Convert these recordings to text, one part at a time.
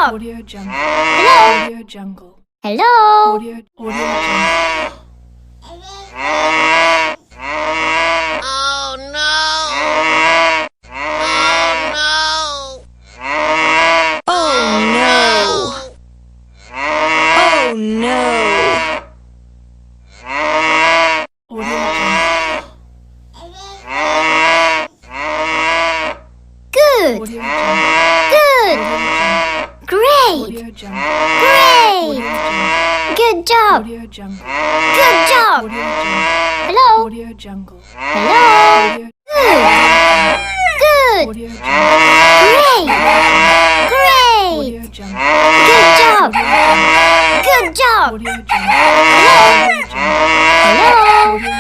job! Audio Jungle. Hello? Audio Jungle. Hello? Audio Jungle. Oh no! Oh no! Oh no! Oh no! Audio Jungle. Good! Audio Jungle. Good! Great! Audio Jungle. Great! Good job! Audio Jungle. Good job! Audio Jungle. Hello? Audio Jungle. Hello? Audio Good! Audio Good! Jungle. Great! Great! Audio Jungle. Good job! Good job! Audio Jungle. Hello? Audio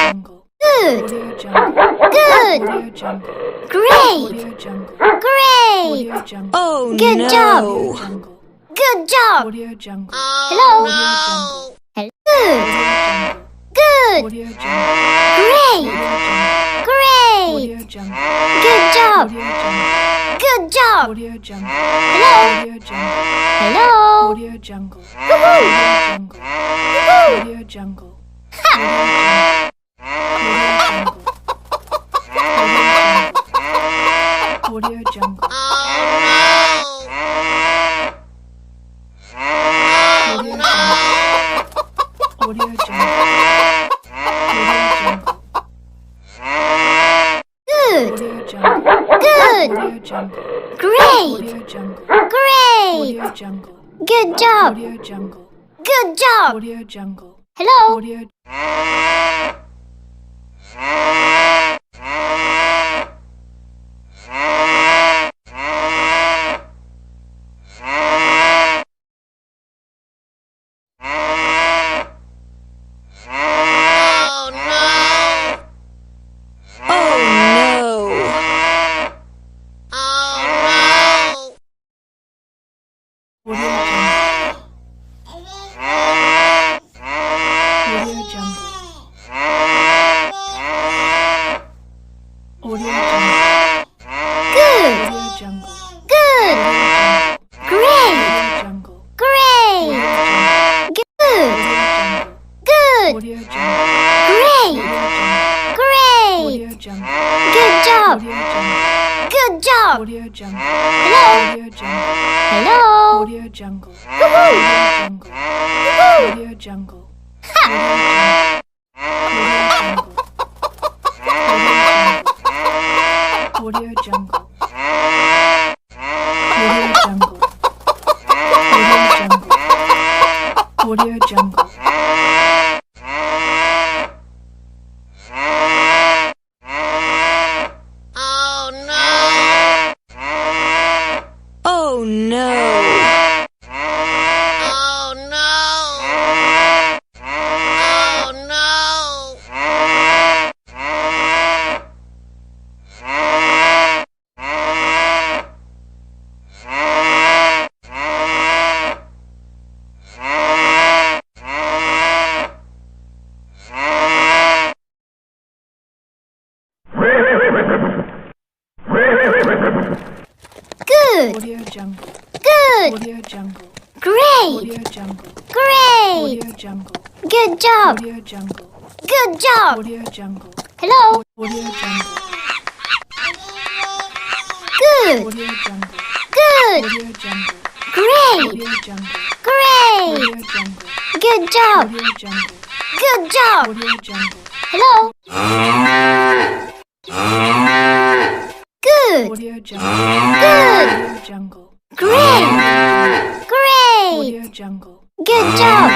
Jungle. Good! Audio Jungle. Good! Audio Jungle. Great! Audio Jungle. Great! Audio Jungle. Oh Good no! job. Audio Jungle. Good job! Audio Jungle. Hello? No! Good! Good! Audio Jungle. Great! Great! Audio Jungle. Good job! Audio Jungle. Good job! Audio Jungle. Hello? Audio Jungle. Hello? Audio Jungle. Audio Jungle. Audio Jungle. Audio Jungle. Audio Jungle. Good! Audio Jungle. Good! Audio Jungle. Great! Audio Jungle. Great! Audio Jungle. Good job! Audio Jungle. Good job! Audio Jungle. Hello? Audio. Oh no! Oh no! Oh Audio Jungle. Audio Jungle. Good! Audio Jungle. Good! Great! Audio Jungle. Great! Good! Good! Audio Jungle. Great! Great! Audio Jungle. Good job! Audio Jungle. Good job! Audio Jungle. Hello? Audio Jungle. Hello? Audio Jungle. Audio Jungle. Audio Jungle. Audio Jungle. Audio Jungle. Audio Jungle. no! Oh no! Oh no! Oh no! Good! Audio Jungle. Good! Audio Jungle. Great! Audio Jungle. Great! Audio Jungle. Good job! Audio Jungle. Good job! Audio Jungle. Hello? Audio Jungle. Good! Audio Jungle. Good! Audio Jungle. Great! Audio Jungle. Great! Audio Jungle. Good job! Audio Jungle. Good job! Audio Jungle. Hello? Good! Audio Jungle. Good! Audio Jungle. Great! Great! Audio Jungle. Good job!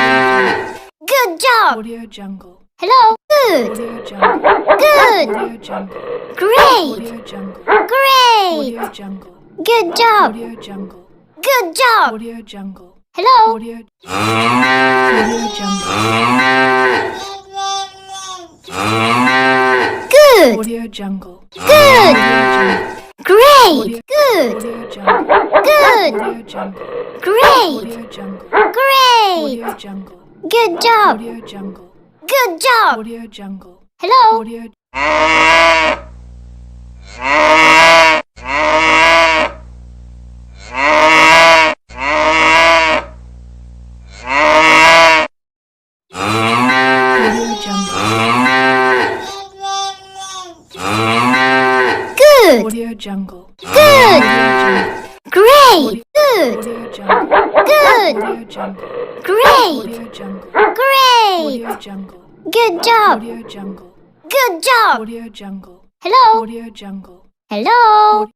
Good job! Audio Jungle. Hello? Good! Audio Jungle. Good! Audio Jungle. Great! Audio Jungle. Great! Audio Jungle. Good job! Audio Jungle. Good job! Audio Jungle. Hello? Audio. Audio Jungle. Good! Audio Jungle. Good! Great! Audio Good! Audio Jungle. Good! Audio Jungle. Great! Audio Jungle. Great! Audio Jungle. Good job! Audio Jungle. Good job! Audio Jungle. Hello? Audio. Jungle. Good. Great. Good. Audio Jungle. Good. Audio Jungle. Great. Audio Jungle. Great. Audio Jungle. Good job. Audio Jungle. Good job. Audio Jungle. Hello. Audio Jungle. Hello.